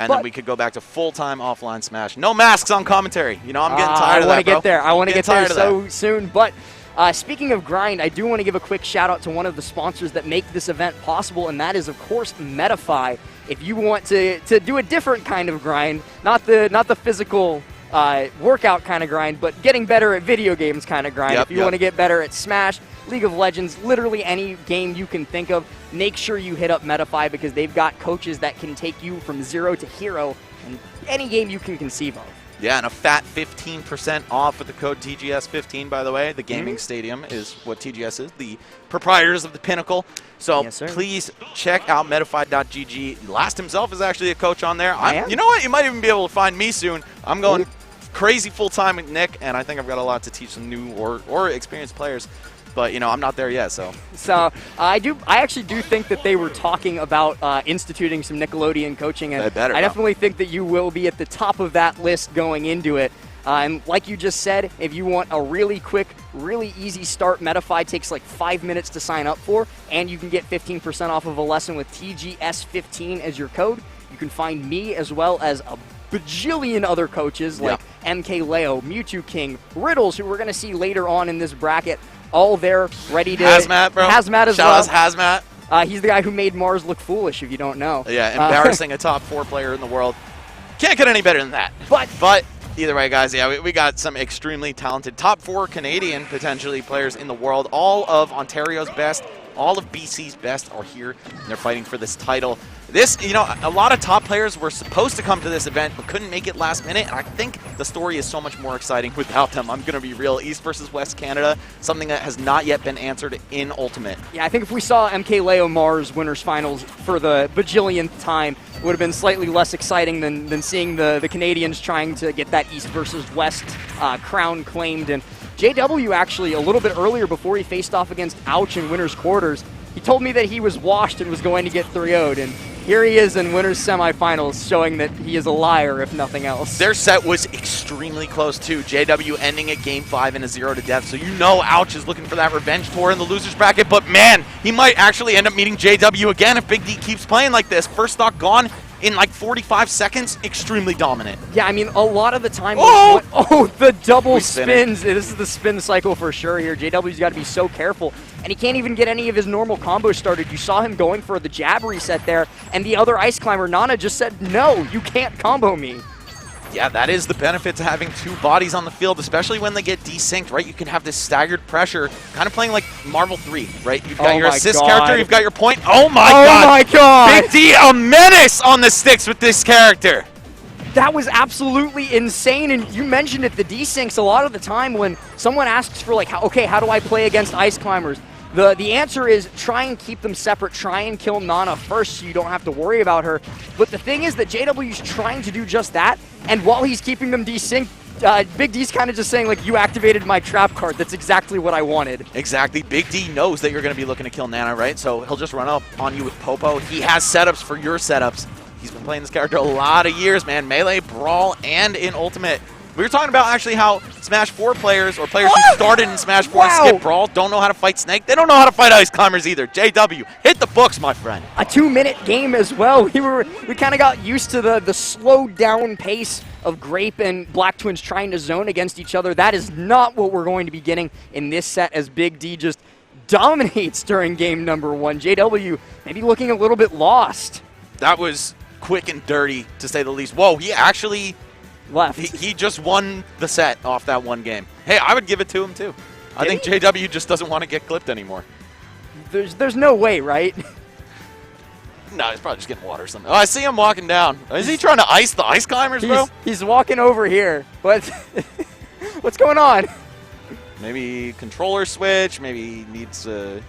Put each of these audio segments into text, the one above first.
and then we could go back to full-time offline Smash. No masks on commentary. You know, I'm getting tired of that, I want to get there. I want to get there so that. soon. But speaking of grind, I do want to give a quick shout-out to one of the sponsors that make this event possible, and that is, of course, Metafy. If you want to do a different kind of grind, not the physical workout kind of grind, but getting better at video games kind of grind. If you want to get better at Smash, League of Legends, literally any game you can think of, make sure you hit up Metafy because they've got coaches that can take you from zero to hero in any game you can conceive of. Yeah, and a fat 15% off with the code TGS15, by the way. The gaming stadium is what TGS is, the proprietors of the Pinnacle. So please check out Metafy.gg. Last himself is actually a coach on there. You know what? You might even be able to find me soon. I'm going crazy full-time with Nick, and I think I've got a lot to teach some new or experienced players. But, you know, I'm not there yet, so. So I actually do think that they were talking about instituting some Nickelodeon coaching, and I definitely think that you will be at the top of that list going into it. And like you just said, if you want a really quick, really easy start, Metafy takes like 5 minutes to sign up for, and you can get 15% off of a lesson with TGS15 as your code. You can find me as well as a bajillion other coaches like MK Leo, Mewtwo King, Riddles, who we're going to see later on in this bracket. All there, ready to... Hazmat, bro. Hazmat as well. Shout out Hazmat. He's the guy who made Mars look foolish, if you don't know. Yeah, embarrassing a top 4 player in the world. Can't get any better than that. But either way, guys, yeah, we got some extremely talented top 4 Canadian, potentially, players in the world. All of Ontario's best, all of BC's best are here, and they're fighting for this title. This, you know, a lot of top players were supposed to come to this event but couldn't make it last minute, and I think the story is so much more exciting without them. I'm going to be real. East versus West Canada, something that has not yet been answered in Ultimate. Yeah, I think if we saw MK Leo Mars Winners Finals for the bajillionth time, it would have been slightly less exciting than seeing the Canadians trying to get that East versus West crown claimed. And JW actually, a little bit earlier before he faced off against Ouch in Winners Quarters, he told me that he was washed and was going to get 3-0'd, and here he is in Winners Semifinals, showing that he is a liar, if nothing else. Their set was extremely close, too. JW ending at Game 5 in a 0-to-death, so you know Ouch is looking for that revenge tour in the loser's bracket, but man, he might actually end up meeting JW again if Big D keeps playing like this. First stock gone in like 45 seconds, extremely dominant. Yeah, I mean, a lot of the time... the double spins. This is the spin cycle for sure here. JW's got to be so careful. And he can't even get any of his normal combos started. You saw him going for the jab reset there, and the other Ice Climber, Nana, just said, no, you can't combo me. Yeah, that is the benefit to having 2 bodies on the field, especially when they get desynced, right? You can have this staggered pressure, kind of playing like Marvel 3, right? You've got your assist character, you've got your point. Oh my god! Big D, a menace on the sticks with this character! That was absolutely insane, and you mentioned it, the desyncs. A lot of the time when someone asks for like, how do I play against Ice Climbers? The answer is try and keep them separate, try and kill Nana first so you don't have to worry about her. But the thing is that JW's trying to do just that, and while he's keeping them desynced, Big D's kind of just saying, like, you activated my trap card. That's exactly what I wanted. Exactly. Big D knows that you're going to be looking to kill Nana, right? So he'll just run up on you with Popo. He has setups for your setups. He's been playing this character a lot of years, man. Melee, Brawl, and in Ultimate. We were talking about actually how Smash 4 players, or players who started in Smash 4 and skip Brawl, don't know how to fight Snake. They don't know how to fight Ice Climbers either. JW, hit the books, my friend. A 2-minute game as well. We kind of got used to the slowed down pace of Grape and Black Twins trying to zone against each other. That is not what we're going to be getting in this set as Big D just dominates during game number 1. JW maybe looking a little bit lost. That was quick and dirty, to say the least. Whoa, he actually... left. He just won the set off that one game. Hey, I would give it to him too. I think JW just doesn't want to get clipped anymore. There's no way, right? No, he's probably just getting water or something. Oh, I see him walking down. Is he trying to ice the Ice Climbers, bro? He's walking over here. What's going on? Maybe controller switch. Maybe he needs a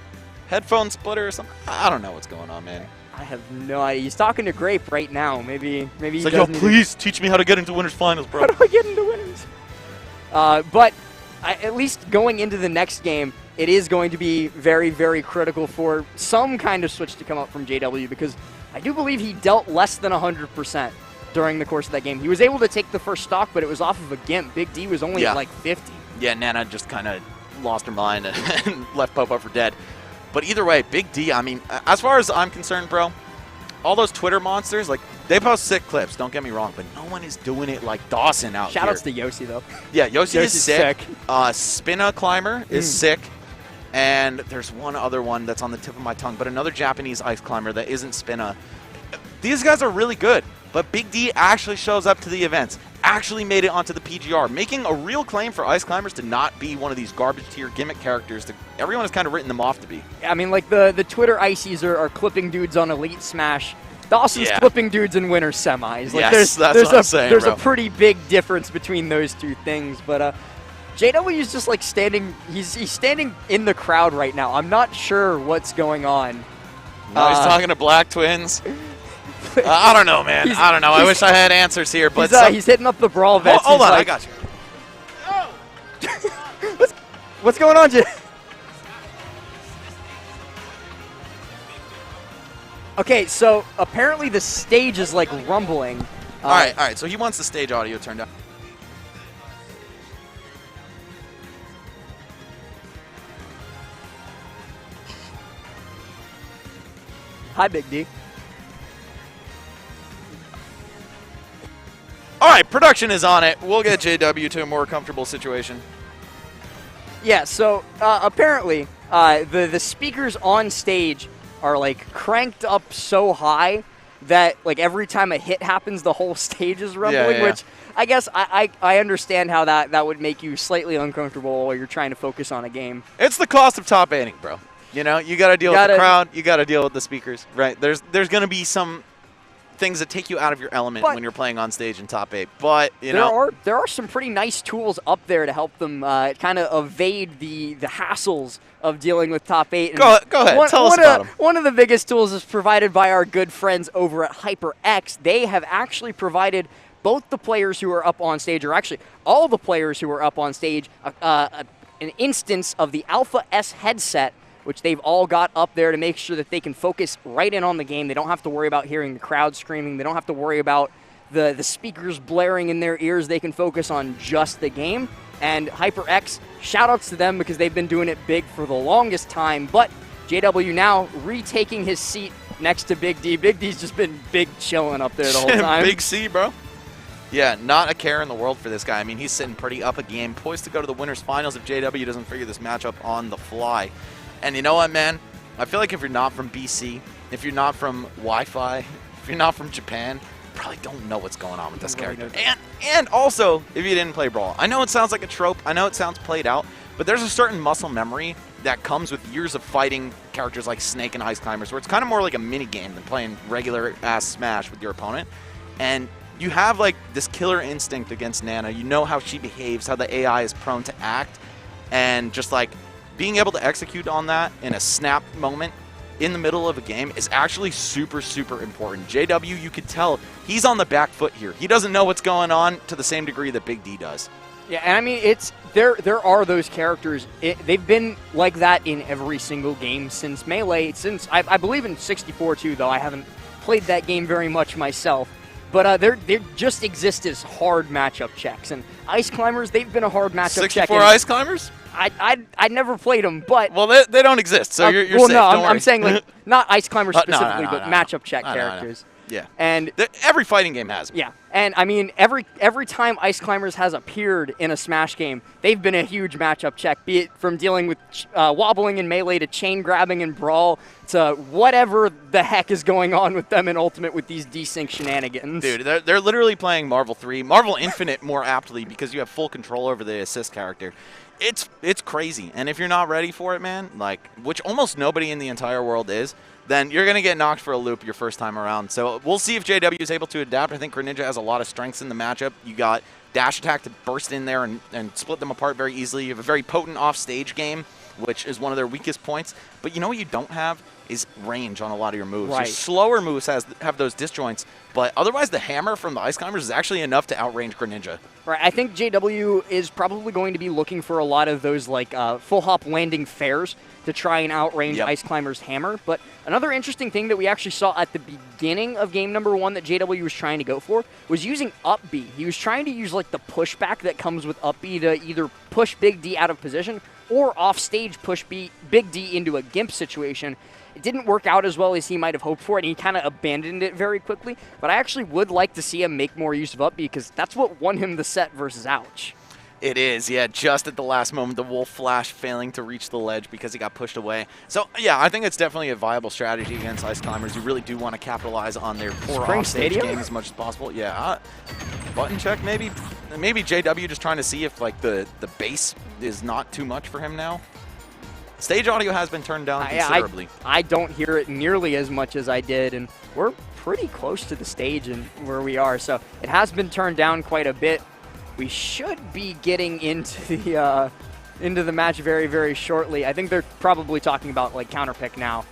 headphone splitter or something. I don't know what's going on, man. I have no idea. He's talking to Grape right now. Maybe he's like, yo, please teach me how to get into Winners Finals, bro. How do I get into Winners? But at least going into the next game, it is going to be very, very critical for some kind of switch to come up from JW, because I do believe he dealt less than 100% during the course of that game. He was able to take the first stock, but it was off of a Gimp. Big D was only at like 50. Yeah, Nana just kind of lost her mind and left Popo for dead. But either way, Big D, I mean, as far as I'm concerned, bro, all those Twitter monsters, like, they post sick clips, don't get me wrong, but no one is doing it like Dawson out here. Shoutouts to Yossi, though. Yeah, Yossi is sick. sick. Spinna Climber is sick. And there's one other one that's on the tip of my tongue, but another Japanese ice climber that isn't Spinna. These guys are really good, but Big D actually shows up to the events, actually made it onto the PGR, making a real claim for ice climbers to not be one of these garbage tier gimmick characters that everyone has kind of written them off to be. I mean, like, the Twitter ices are clipping dudes on Elite Smash. Dawson's clipping dudes in winter semis. Like, yes, that's what I'm saying, There's bro. a pretty big difference between those two things, but JW is just like standing. He's standing in the crowd right now. I'm not sure what's going on. No, he's talking to Black Twins. I don't know, man. I don't know. I wish I had answers here, but he's hitting up the brawl vets. Hold on, like, I got you. What's going on, Jay? Okay, so apparently the stage is like rumbling. All right. So he wants the stage audio turned down. Hi, Big D. All right, production is on it. We'll get JW to a more comfortable situation. Yeah, so apparently the speakers on stage are like cranked up so high that like every time a hit happens, the whole stage is rumbling, which I guess I understand how that would make you slightly uncomfortable while you're trying to focus on a game. It's the cost of top 8ing, bro. You know, you got to deal with the crowd. You got to deal with the speakers, right? There's going to be some things that take you out of your element when you're playing on stage in top 8. But, there are some pretty nice tools up there to help them kind of evade the hassles of dealing with top 8. And go ahead. Tell us about them. One of the biggest tools is provided by our good friends over at HyperX. They have actually provided both the players who are up on stage, or actually all the players who are up on stage, an instance of the Alpha S headset, which they've all got up there to make sure that they can focus right in on the game. They don't have to worry about hearing the crowd screaming. They don't have to worry about the speakers blaring in their ears. They can focus on just the game. And HyperX, shout-outs to them because they've been doing it big for the longest time. But JW now retaking his seat next to Big D. Big D's just been big chilling up there the whole time. Big C, bro. Yeah, not a care in the world for this guy. I mean, he's sitting pretty up a game, poised to go to the winners finals if JW doesn't figure this matchup on the fly. And you know what, man? I feel like if you're not from BC, if you're not from Wi-Fi, if you're not from Japan, you probably don't know what's going on with this character. And also, if you didn't play Brawl. I know it sounds like a trope. I know it sounds played out. But there's a certain muscle memory that comes with years of fighting characters like Snake and Ice Climbers, where it's kind of more like a mini-game than playing regular-ass Smash with your opponent. And you have, like, this killer instinct against Nana. You know how she behaves, how the AI is prone to act. And just, like, being able to execute on that in a snap moment in the middle of a game is actually super, super important. JW, you could tell he's on the back foot here. He doesn't know what's going on to the same degree that Big D does. Yeah, and I mean, there are those characters. They've been like that in every single game since Melee, since I believe in 64 too, though I haven't played that game very much myself. But they just exist as hard matchup checks. And Ice Climbers, they've been a hard matchup check. 64 Ice Climbers? I never played them, but... Well, they don't exist, so you're safe. No, don't I'm saying, like, not Ice Climbers specifically, but no. matchup check characters. Yeah. And every fighting game has them. Yeah, and I mean, every time Ice Climbers has appeared in a Smash game, they've been a huge matchup check, be it from dealing with wobbling in Melee to chain grabbing in Brawl to whatever the heck is going on with them in Ultimate with these desync shenanigans. Dude, they're literally playing Marvel 3, Marvel Infinite more aptly because you have full control over the assist character. It's crazy, and if you're not ready for it, man, like, which almost nobody in the entire world is, then you're going to get knocked for a loop your first time around. So we'll see if JW is able to adapt. I think Greninja has a lot of strengths in the matchup. You got dash attack to burst in there and split them apart very easily. You have a very potent off-stage game, which is one of their weakest points. But you know what you don't have is range on a lot of your moves. Right. Your slower moves have those disjoints, but otherwise the hammer from the Ice Climbers is actually enough to outrange Greninja. Right, I think JW is probably going to be looking for a lot of those like full hop landing fairs to try and outrange Ice Climber's hammer. But another interesting thing that we actually saw at the beginning of game number 1 that JW was trying to go for was using up B. He was trying to use like the pushback that comes with up B to either push Big D out of position or off stage push Big D into a gimp situation. It didn't work out as well as he might have hoped for, and he kind of abandoned it very quickly. But I actually would like to see him make more use of up B, because that's what won him the set versus Ouch. It is, yeah, just at the last moment, the Wolf Flash failing to reach the ledge because he got pushed away. So, yeah, I think it's definitely a viable strategy against Ice Climbers. You really do want to capitalize on their poor offstage game as much as possible. Yeah, button check maybe. Maybe JW just trying to see if, like, the base is not too much for him now. Stage audio has been turned down considerably. I don't hear it nearly as much as I did, and we're pretty close to the stage and where we are. So it has been turned down quite a bit. We should be getting into the match very, very shortly. I think they're probably talking about like counterpick now.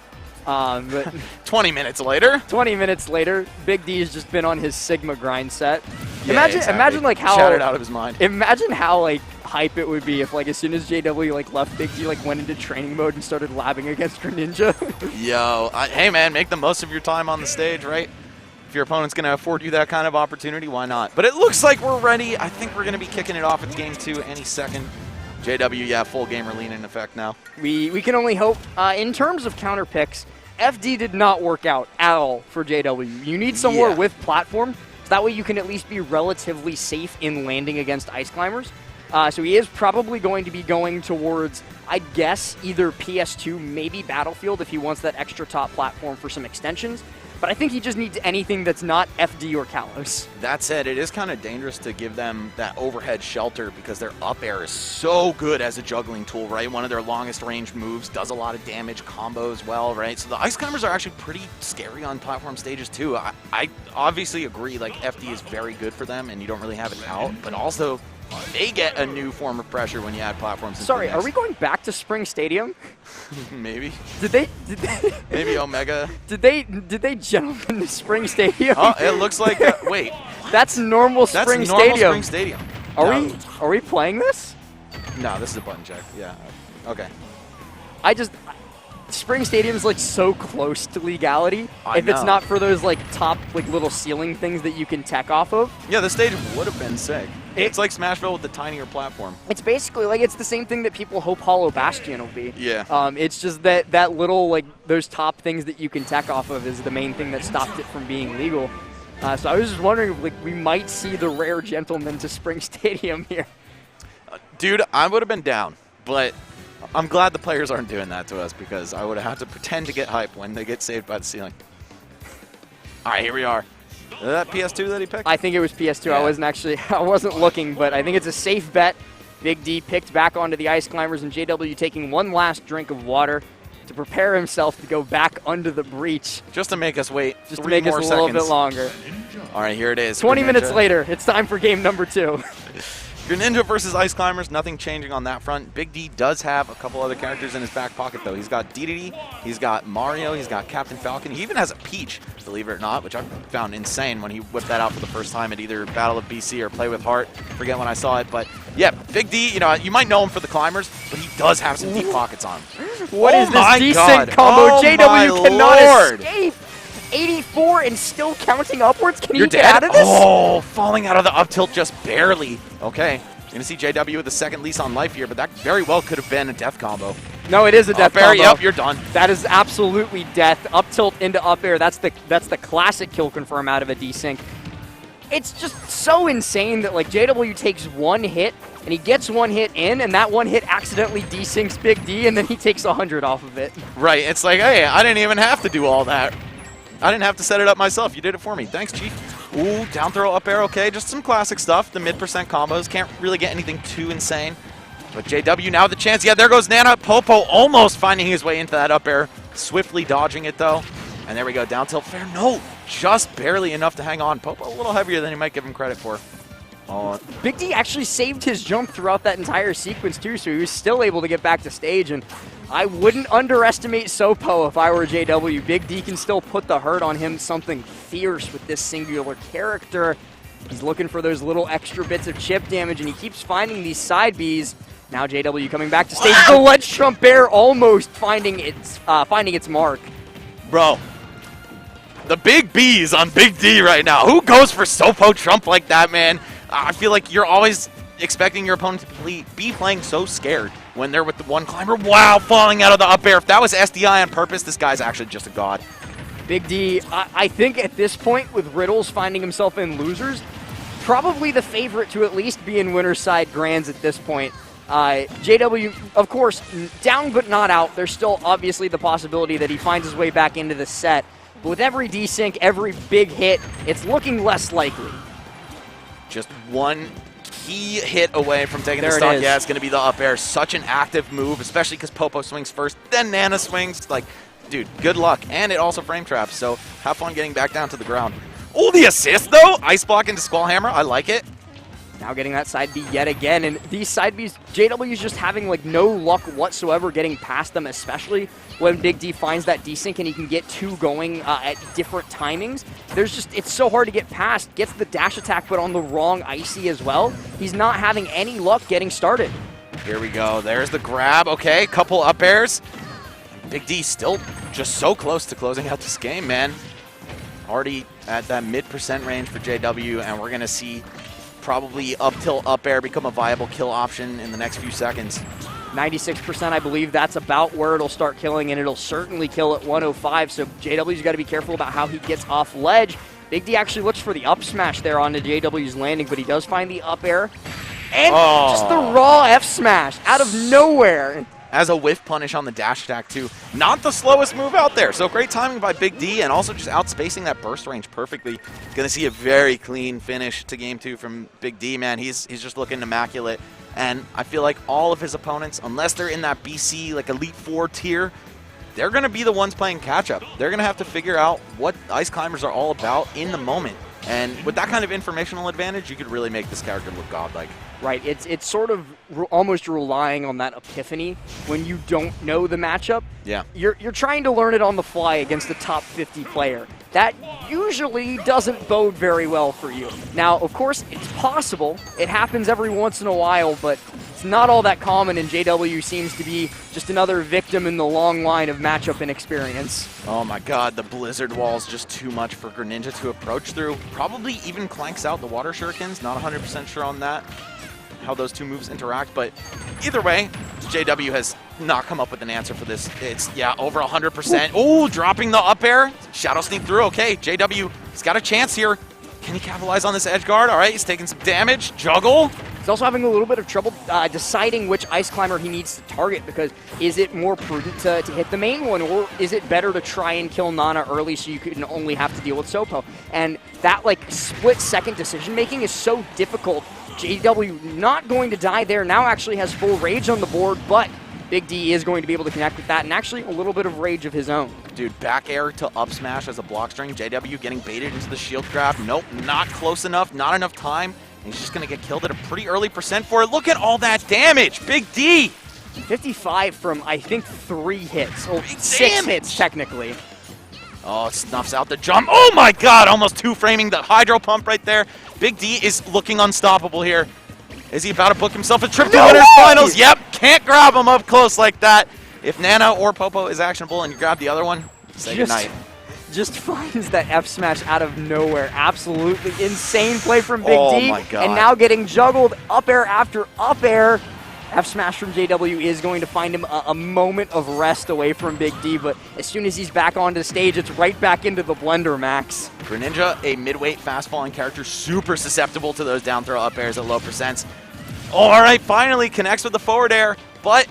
But 20 minutes later. 20 minutes later, Big D has just been on his Sigma grind set. Yeah, imagine like how shattered out of his mind. Imagine how like hype it would be if like as soon as JW like left Big D like went into training mode and started labbing against Greninja. Yo, hey man, make the most of your time on the stage, right? If your opponent's going to afford you that kind of opportunity, why not? But it looks like we're ready. I think we're going to be kicking it off. It's game 2 any second. JW, yeah, full gamer lean in effect now. We can only hope. In terms of counter picks, FD did not work out at all for JW. You need somewhere with platform, so that way you can at least be relatively safe in landing against Ice Climbers. So he is probably going to be going towards, I'd guess, either PS2, maybe Battlefield if he wants that extra top platform for some extensions. But I think he just needs anything that's not FD or Kalos. That said, it is kind of dangerous to give them that overhead shelter because their up air is so good as a juggling tool, right? One of their longest range moves, does a lot of damage, combos well, right? So the Ice Climbers are actually pretty scary on platform stages too. I obviously agree, like FD is very good for them and you don't really have it out, but also they get a new form of pressure when you add platforms. Sorry, are we going back to Spring Stadium? Maybe. Did they Maybe Omega. Did they jump into Spring Stadium? Oh, it looks like wait. That's normal Spring Stadium. That's normal Spring Stadium. Are we playing this? No, this is a button check. Yeah. Okay. Spring Stadium's like so close to legality. If it's not for those like top like little ceiling things that you can tech off of. Yeah, the stage would have been sick. It's like Smashville with the tinier platform. It's basically like it's the same thing that people hope Hollow Bastion will be. Yeah. It's just that little like those top things that you can tech off of is the main thing that stopped it from being legal. So I was just wondering if like we might see the rare gentleman to Spring Stadium here. Dude, I would have been down, but I'm glad the players aren't doing that to us because I would have had to pretend to get hype when they get saved by the ceiling. All right, here we are. Is that PS2 that he picked? I think it was PS2. Yeah. I wasn't looking, but I think it's a safe bet. Big D picked back onto the Ice Climbers and JW taking one last drink of water to prepare himself to go back under the breach. Just to make us wait. Just to make us a little bit longer. All right, here it is. 20 minutes later, it's time for game number 2. Greninja versus Ice Climbers, nothing changing on that front. Big D does have a couple other characters in his back pocket, though. He's got DDD, he's got Mario, he's got Captain Falcon. He even has a Peach, believe it or not, which I found insane when he whipped that out for the first time at either Battle of BC or Play with Heart. Forget when I saw it, but yeah, Big D, you know, you might know him for the climbers, but he does have some deep pockets on him. What is this decent combo? JW cannot escape. 84 and still counting upwards. Can he get out of this? Oh, falling out of the up tilt just barely. Okay, you're going to see JW with the second lease on life here, but that very well could have been a death combo. No, it is a death combo. Yep, you're done. That is absolutely death. Up tilt into up air. That's the classic kill confirm out of a desync. It's just so insane that like JW takes one hit and he gets one hit in, and that one hit accidentally desyncs Big D, and then he takes 100 off of it. Right. It's like, hey, I didn't even have to do all that. I didn't have to set it up myself. You did it for me. Thanks, Chief. Ooh, down throw, up air, okay. Just some classic stuff. The mid-percent combos. Can't really get anything too insane. But JW now the chance. Yeah, there goes Nana. Popo almost finding his way into that up air. Swiftly dodging it, though. And there we go. Down tilt fair. No, just barely enough to hang on. Popo a little heavier than he might give him credit for. Oh. Big D actually saved his jump throughout that entire sequence, too, so he was still able to get back to stage. And I wouldn't underestimate Sopo if I were JW. Big D can still put the hurt on him, something fierce with this singular character. He's looking for those little extra bits of chip damage, and he keeps finding these side Bs. Now JW coming back to stage. The ledge trump bear almost finding its mark. Bro, the big B's on Big D right now. Who goes for Sopo Trump like that, man? I feel like you're always expecting your opponent to be playing so scared. when they're with the one climber. Wow, falling out of the up air. If that was SDI on purpose, this guy's actually just a god. Big D, I think at this point, with Riddles finding himself in losers, probably the favorite to at least be in winner's side grands at this point. JW, of course, down but not out. There's still obviously the possibility that he finds his way back into the set. But with every desync, every big hit, it's looking less likely. Just one key hit away from taking the stock. Yeah, it's going to be the up air. Such an active move, especially because Popo swings first, then Nana swings. Like, dude, good luck. And it also frame traps, so have fun getting back down to the ground. Oh, the assist, though! Ice block into Squall Hammer. I like it. Now getting that side B yet again, and these side Bs, JW's just having like no luck whatsoever getting past them, especially when Big D finds that desync and he can get two going at different timings. It's so hard to get past. Gets the dash attack, but on the wrong icy as well. He's not having any luck getting started. Here we go. There's the grab. Okay, couple up airs. Big D still just so close to closing out this game, man. Already at that mid% range for JW, and we're going to see probably up till up air become a viable kill option in the next few seconds. 96%, I believe that's about where it'll start killing, and it'll certainly kill at 105, so JW's got to be careful about how he gets off ledge. Big D actually looks for the up smash there onto JW's landing, but he does find the up air. And just the raw F smash out of nowhere. As a whiff punish on the dash attack, too. Not the slowest move out there. So great timing by Big D, and also just outspacing that burst range perfectly. Going to see a very clean finish to game 2 from Big D, man. He's just looking immaculate. And I feel like all of his opponents, unless they're in that BC, like Elite 4 tier, they're going to be the ones playing catch-up. They're going to have to figure out what Ice Climbers are all about in the moment. And with that kind of informational advantage, you could really make this character look godlike. Right, it's sort of almost relying on that epiphany when you don't know the matchup. Yeah. You're trying to learn it on the fly against a top 50 player. That usually doesn't bode very well for you. Now, of course, it's possible. It happens every once in a while, but it's not all that common, and JW seems to be just another victim in the long line of matchup inexperience. Oh my god, the Blizzard Wall's just too much for Greninja to approach through. Probably even clanks out the Water Shurikens. Not 100% sure on that, how those two moves interact, but either way, JW has not come up with an answer for this. It's, yeah, over 100%. Oh, dropping the up air. Shadow sneak through. Okay, JW, he's got a chance here. Can he capitalize on this edge guard? All right, he's taking some damage. Juggle. He's also having a little bit of trouble deciding which ice climber he needs to target, because is it more prudent to hit the main one, or is it better to try and kill Nana early so you can only have to deal with Sopo? And that like split-second decision-making is so difficult. JW not going to die there, now actually has full rage on the board, but Big D is going to be able to connect with that, and actually a little bit of rage of his own. Dude, back air to up smash as a block string. JW getting baited into the shield grab. Nope, not close enough, not enough time. And he's just going to get killed at a pretty early % for it. Look at all that damage. Big D. 55 from, I think, 3 hits. Oh, 6 hits, technically. Oh, it snuffs out the jump. Oh my god, almost 2-framing the hydro pump right there. Big D is looking unstoppable here. Is he about to book himself a trip to winners finals? Yep, can't grab him up close like that. If Nana or Popo is actionable and you grab the other one, say goodnight. Just finds that F smash out of nowhere. Absolutely insane play from Big D. Oh my god. And now getting juggled up air after up air. F smash from JW is going to find him a moment of rest away from Big D, but as soon as he's back onto the stage, it's right back into the blender, Max. Greninja, a mid-weight fast-falling character, super susceptible to those down throw up airs at low %. Oh, all right, finally connects with the forward air, but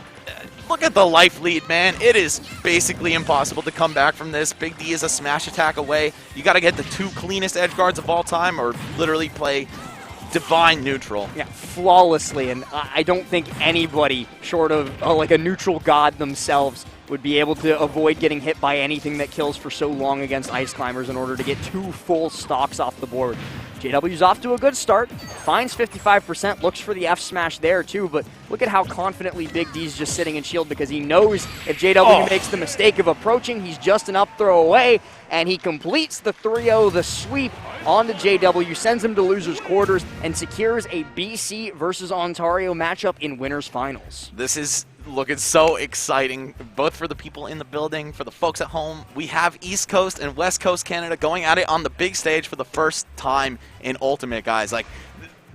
look at the life lead, man. It is basically impossible to come back from this. Big D is a smash attack away. You got to get the 2 cleanest edge guards of all time or literally play divine neutral. Yeah, flawlessly, and I don't think anybody short of like a neutral god themselves would be able to avoid getting hit by anything that kills for so long against ice climbers in order to get 2 full stocks off the board. JW's off to a good start, finds 55%, looks for the F smash there too, but look at how confidently Big D's just sitting in shield, because he knows if JW makes the mistake of approaching, he's just an up throw away, and he completes the 3-0, the sweep onto JW, sends him to losers quarters, and secures a BC versus Ontario matchup in winners finals. This is looking so exciting, both for the people in the building, for the folks at home. We have East Coast and West Coast Canada going at it on the big stage for the first time in Ultimate, guys. Like,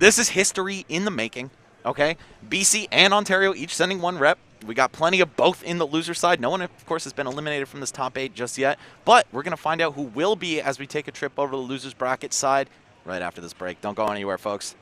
this is history in the making. Okay, BC and Ontario each sending 1 rep. We got plenty of both in the loser side. No one, of course, has been eliminated from this top 8 just yet, but we're going to find out who will be as we take a trip over to the losers bracket side right after this break. Don't go anywhere, folks.